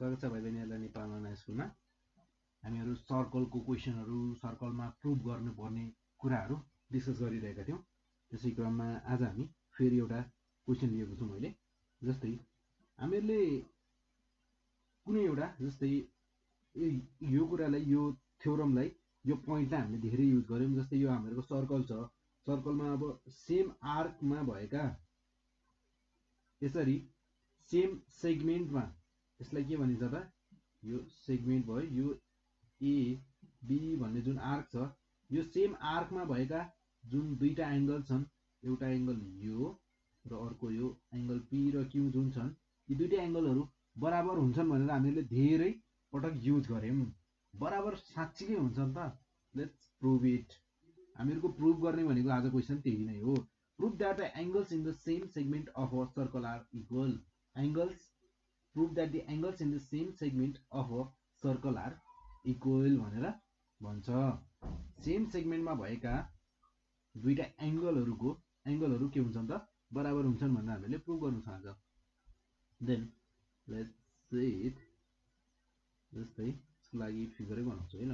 स्वागत छ भाइ बहिनीहरुलाई नेपाल अनलाइन स्कुलमा। हामीहरु सर्कलको क्वेशनहरु, सर्कलमा प्रुभ गर्नुपर्ने कुराहरु डिस्कस गरिरहेका थियौं। त्यसै क्रममा आज हामी फेरि एउटा क्वेशन लिएको छौं मैले। जस्तै हामीहरुले कुनै एउटा जस्तै यो कुरालाई, यो थ्योरमलाई, यो पोइन्टलाई हामीले धेरै युज गर्यौं। जस्तै यो हामीहरुको सर्कल छ, सर्कलमा अब सेम आर्कमा भएका यसरी सेम सेगमेन्टमा, यसलाई के भनिन्छ त, यो सेगमेन्ट भयो, यो ए बी भन्ने जुन आर्क छ, यो सेम आर्कमा भएका जुन दुईटा एंगल छन्, एउटा एंगल यो र अर्को यो एंगल पी र क्यू जुन छन्, यी दुईटा एंगलहरु बराबर हुन्छन् भनेर हामीले धेरै पटक युज गर्यौं। बराबर साच्चीकै हुन्छन् त? Let's prove it. हामीहरुको प्रुभ गर्ने भनेको आज क्वेशन त्यही नै हो। Prove that the angles in the same segment of a circle are equal. Angles prove that the angles in the same segment of a circle are equal भनेर भन्छ। Same सेगमेन्टमा भएका दुईटा एंगलहरु के हुन्छन् त, बराबर हुन्छन् भनेर हामीले प्रुभ गर्न चाहन्छ। Then let's say it. जस्तै यसको लागि फिगरै बनाउँछु है ल।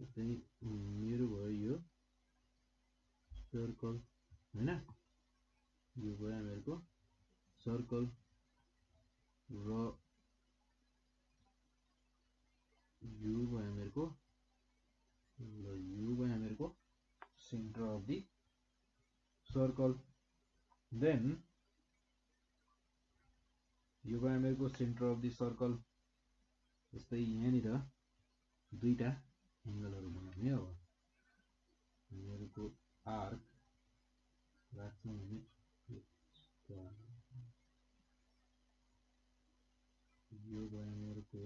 जस्तै मेरो भयो यो सर्कल हैन, यो भयो हामीहरुको सर्कल र यो भयो हामीहरुको centre of the circle. Then यो भयो हामीहरुको सेन्टर अफ द सर्कल। जस्तै यहाँनिर दुईटा एंगलहरु बनाउने। अब हामीहरुको आर्क राख्छौं भने यो भयो हामीहरुको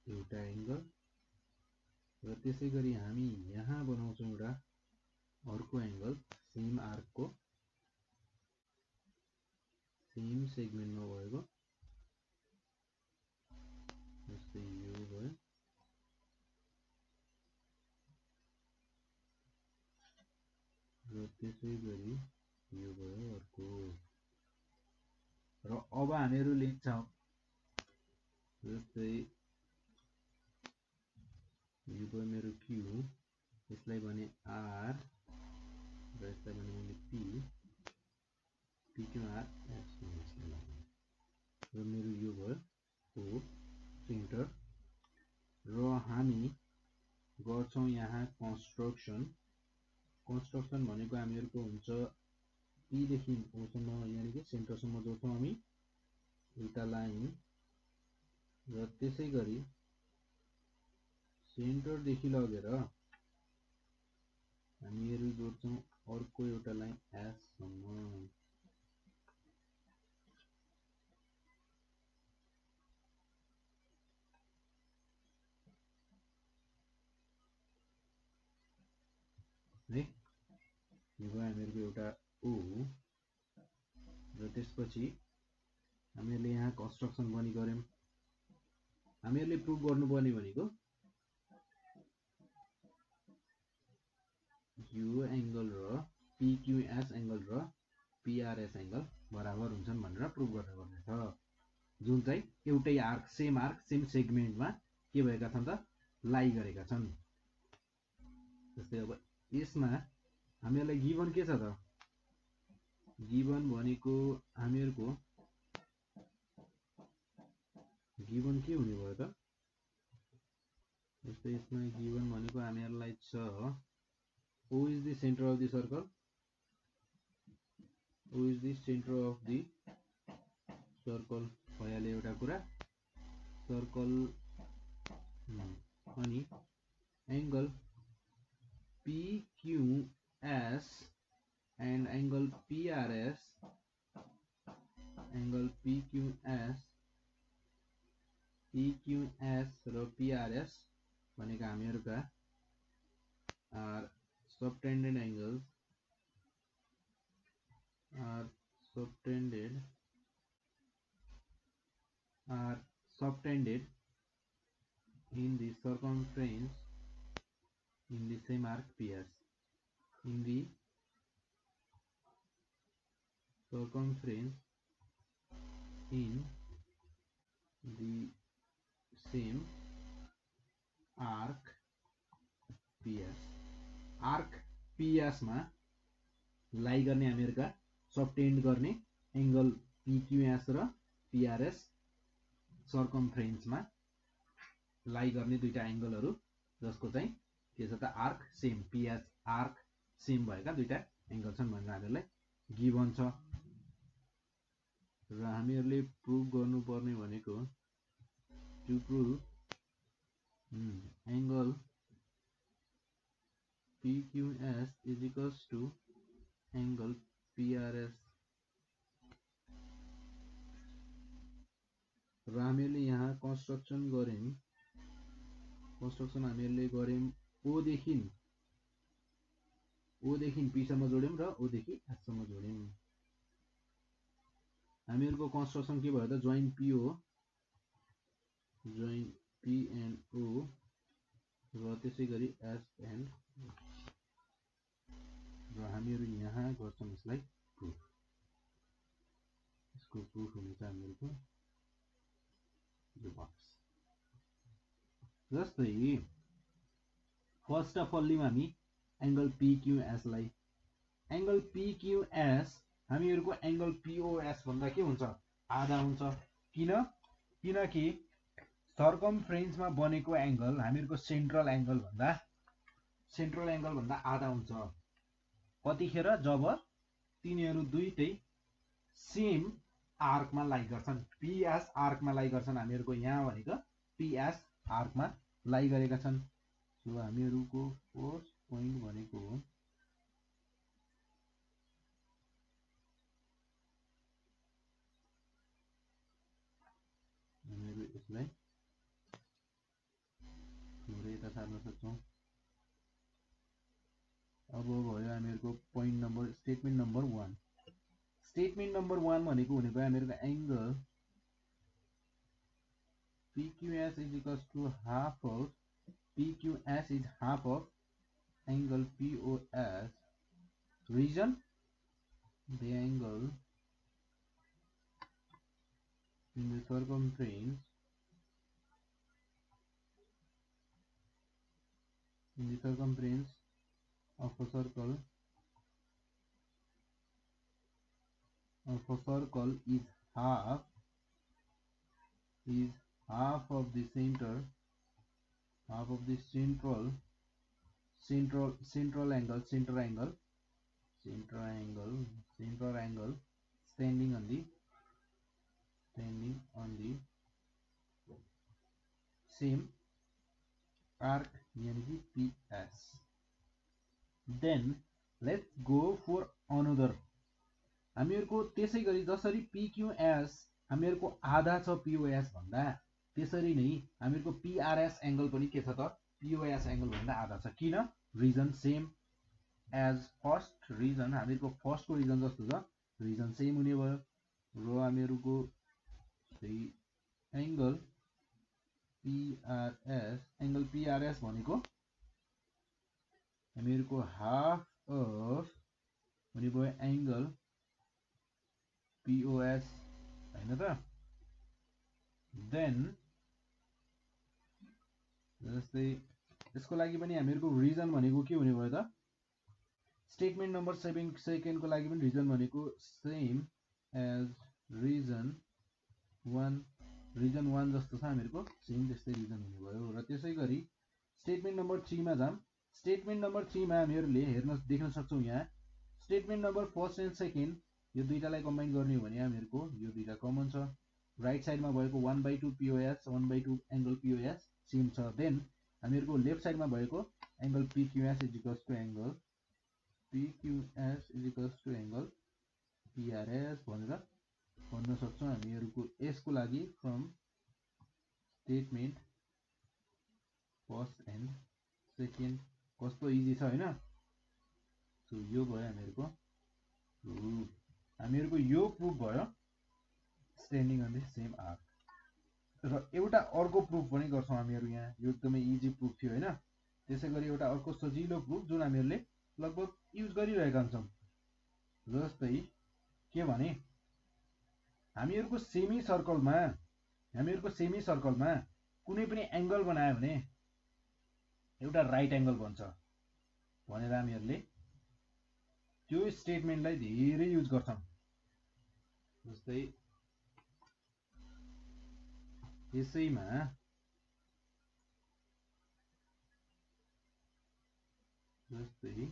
एउटा एंगल र त्यसै गरी हामी यहाँ बनाउँछौं एउटा अर्को एंगल सेम आर्कको सेम सेगमेन्टमा भएको। जस्तै यो भयो र त्यसै गरी यो भयो अर्को। र अब हामीहरु लेख्छौं जस्तै यो भयो मेरो क्यू, यसलाई भने आर र यसलाई भने मैले P, P Q R S र मेरो यो भयो ओ सेन्टर। र हामी गर्छौं यहाँ कन्स्ट्रक्सन। कन्स्ट्रक्सन भनेको हामीहरुको हुन्छ पी देखि ओ सम्म, यानी कि सेन्टर सम्म जोड्छौं हामी एउटा लाइन, र त्यसै गरी सेन्टर देखि लगेर हामीहरु जोड्छौं अर्को एउटा लाइन एस सम्म। है यो भयो हामीहरुको एउटा ओ। र त्यसपछि हामीहरुले यहाँ कन्स्ट्रक्सन पनि गर्यौं। हामीहरुले प्रुभ गर्नुपर्ने भनेको यो एंगल र PQS एंगल र PRS एंगल बराबर हुन्छन् भनेर प्रुभ गर्नुपर्ने छ, जुन चाहिँ एउटै आर्क सेम सेगमेन्टमा के भएका छन् त, लाई गरेका छन्। जस्तै अब यसमा हामीहरुलाई गिभन के छ त, गिभन भनेको हामीहरुको गिभन के हुने भयो त। जस्तै यसमा गिभन भनेको हामीहरुलाई छ O is the center of the circle, O is the center of the circle भइहाल्यो एउटा कुरा। सर्कल अनि angle PQS and angle PRS, angle PQS र PRS भनेका हामीहरुका are subtended angles, are subtended in the circumference in the same arc PS. In the circumference in the same arc PS. Arc PS मा लाई गर्ने हामीहरुका subtended गर्ने angle PQS र PRS सर्कमफ्रेन्स मा लाई गर्ने दुईटा एंगलहरु जसको चाहिँ के छ त arc same PS arc same भएका दुईटा एंगल छन् भनेर हामीहरुलाई गिभन छ र हामीहरुले प्रुभ गर्नुपर्ने भनेको to prove angle PQS is equals to angle PRS र हामीले यहाँ कन्स्ट्रक्सन गर्यौं कन्स्ट्रक्सन हामीले गर्यौं O देखिन P सम्म जोड्यौं र O देखि S सम्म जोड्यौं हामीहरुको कन्स्ट्रक्सन के भयो त join PO join P and O र त्यसैगरी S and र हामीहरु यहाँ गर्छौं यसलाई प्रुफ यसको प्रुफ हुन्छ हामीहरुको यो बक्स जस्तै फर्स्ट अफ अल लियौं हामी एंगल PQS लाई एंगल PQS हामीहरुको एंगल POS भन्दा के हुन्छ आधा हुन्छ किनकि सर्कमफ्रेन्स मा बनेको एंगल हामीहरुको सेन्ट्रल एंगल भन्दा आधा हुन्छ कतिखेर जब तिनीहरु दुईटै सेम आर्क मा लाई गर्छन् PS आर्क मा लाई गर्छन् हामीहरुको यहाँ भनेको PS आर्क मा लाई गरेका छन् सो हामीहरुको फर्स्ट पोइन्ट भनेको हामीहरु यसलाई थोरै यता सार्न सक्छौं अब भयो हामीहरुको point number statement number 1 statement number 1 भनेको हामीहरुको angle PQS is equals to half of PQS is half of angle POS. Reason the angle in the circumference of a circle is half of the central angle standing on the same arc यानी कि PS. Then let's go for another. हामीहरुको त्यसैगरी जसरी PQS हामीहरुको आधा छ POS भन्दा त्यसरी नै हामीहरुको PRS angle पनि के छ त POS एंगल भन्दा आधा छ किन reason same as first reason हामीहरुको फर्स्ट को रिजन जस्तो छ रिजन सेम हुने भयो र हामीहरुको एंगल PRS भनेको हामीहरुको हाफ अफ हुने भयो एंगल POS हैन त देन जस्तै यसको लागि पनि हामीहरुको रिजन भनेको के हुने भयो त स्टेटमेन्ट नम्बर 7 को लागि पनि रिजन भनेको सेम एज रिजन 1 जस्तो छ हामीहरुको सेम त्यस्तै रिजन हुने भयो र त्यसैगरी स्टेटमेन्ट नम्बर 3 मा जाम स्टेटमेन्ट नम्बर 3 मा हामीहरुले देख्न सक्छौं यहाँ statement number first and second यो दुईटालाई कम्बाइन गर्ने हो भने हामीहरुको यो दुईटा कमन छ राइट साइडमा भएको 1/2 POS 1/2 एंगल POS सेम छ देन हामीहरुको लेफ्ट साइडमा भएको angle PQS is equals to angle PRS भनेर भन्न सक्छौं हामीहरुको यसको लागि from statement first and second कस्तो इजी छ हैन सो यो भयो हामीहरुको प्रुफ हामीहरुको यो प्रुफ भयो standing on the same arc र एउटा अर्को प्रुफ पनि गर्छौँ हामीहरू यहाँ। यो एकदमै इजी प्रुफ थियो हैन। त्यसै गरी एउटा अर्को सजिलो प्रुफ जुन हामीहरूले लगभग युज गरिरहेका हुन्छौँ। जस्तै के भने हामीहरूको सेमी सर्कलमा कुनै पनि एंगल बनायो भने एउटा राइट एंगल बन्छ भनेर हामीहरूले त्यो स्टेटमेन्टलाई धेरै युज गर्छौँ। जस्तै यसैमा जस्तै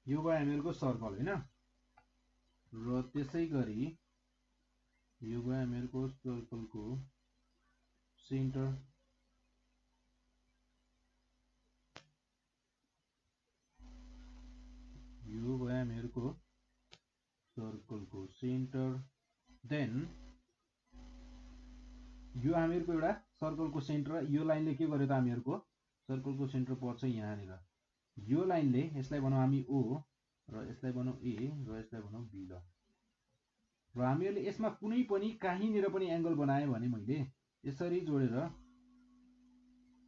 यो भयो हामीहरूको सर्कल हैन। र त्यसै गरी यो भयो हामीहरूको सर्कलको सेन्टर। यो भयो हामीहरूको सर्कलको सेन्टर। देन यो हामीहरूको एउटा सर्कलको सेन्टर। यो लाइनले के गर्यो त हामीहरूको सर्कलको सेन्टर पर्छ यहाँनिर। यो लाइनले यसलाई बनाऊ हामी O र यसलाई बनाऊ A र यसलाई बनाऊ B ल। र हामीहरूले यसमा कुनै पनि कहीँनिर पनि एंगल बनाए भने मैले यसरी जोडेर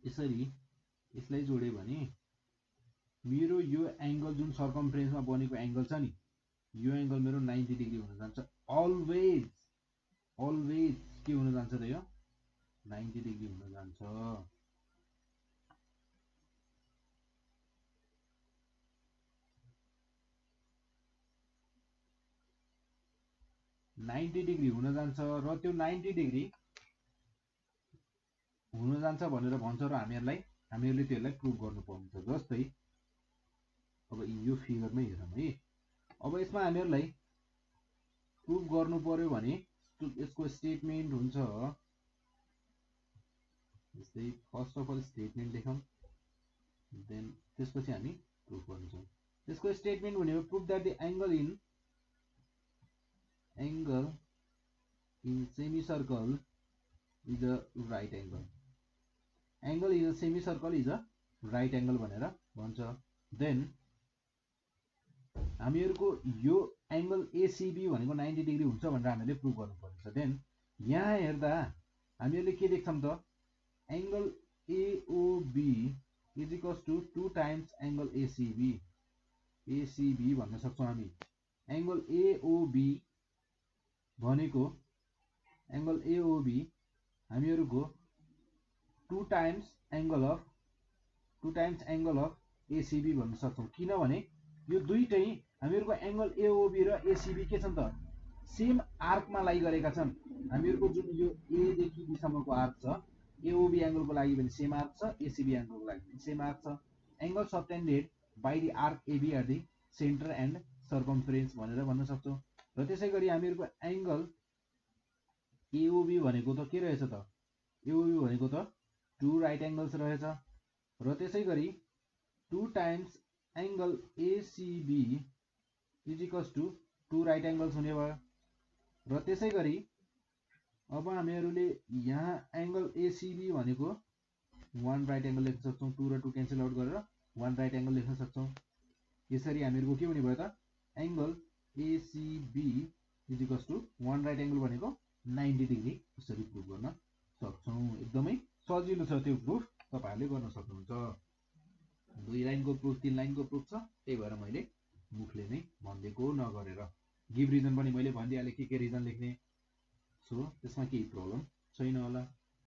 यसरी यसलाई जोडे भने मेरो यो एंगल जुन सर्कमफ्रेन्समा बनेको एंगल छ नि यो एंगल मेरो 90 डिग्री हुन जान्छ। अलवेज के हुन जान्छ त यो 90 डिग्री हुन जान्छ। 90 डिग्री हुन जान्छ र त्यो 90 डिग्री हुन जान्छ भनेर भन्छ र हामीहरूले त्यसलाई प्रुभ गर्नुपर्ने छ। जस्तै अब यो फिगरमै हेरौँ है। अब यसमा हामीहरूलाई प्रुभ गर्नु पर्यो भने यसको स्टेटमेन्ट हुन्छ। जस्तै फर्स्ट अफ अल स्टेटमेन्ट लेखौँ, देन त्यसपछि हामी प्रुभ गर्छौँ। त्यसको स्टेटमेन्ट भनेको prove that the angle in semicircle is a right angle। Angle in semicircle is a right angle भनेर भन्छ। देन हामीहरूको यो एंगल ACB भनेको 90 डिग्री हुन्छ भनेर हामीले प्रुभ गर्नुपर्छ। देन यहाँ हेर्दा हामीहरूले के देख्छौँ त angle AOB is equals to 2 times angle ACB भन्न सक्छौँ हामी। एंगल AOB भनेको एंगल AOB हामीहरूको 2 टाइम्स एंगल अफ ACB भन्न सक्छौँ। किनभने यो दुईटै हामीहरूको एंगल AOB र ACB के छन् त सेम आर्कमा लागिरहेका छन्। हामीहरूको जुन यो A देखि B सम्मको आर्क छ AOB एंगलको लागि पनि सेम आर्क छ, ACB एंगलको लागि पनि सेम आर्क छ। Angle subtended by the arc AB are the centre and circumference भनेर भन्न सक्छौँ। र त्यसै गरी हामीहरूको एंगल AOB भनेको त के रहेछ त AOB भनेको त 2 राइट एंगल्स रहेछ। र त्यसै गरी 2 times angle ACB is equals to 2 right angles हुने भयो। र त्यसै गरी अब हामीहरूले यहाँ एंगल ACB भनेको 1 राइट एंगल लेख्न सक्छौँ। 2 र 2 क्यान्सल आउट गरेर 1 राइट एंगल लेख्न सक्छौँ। यसरी हामीहरूको के हुने भयो त angle ACB is equals to 1 right angle भनेको 90 डिग्री यसरी प्रुभ गर्न सक्छौँ। एकदमै सजिलो छ त्यो प्रुफ, तपाईहरुले गर्न सक्नुहुन्छ। 2 लाइनको प्रुफ 3 लाइनको प्रुफ छ, त्यही भएर मैले मुखले नै भनिदिएको नगरेर। गिभ रिजन पनि मैले भनिदिहालेँ के रिजन लेख्ने, सो त्यसमा केही प्रब्लम छैन होला।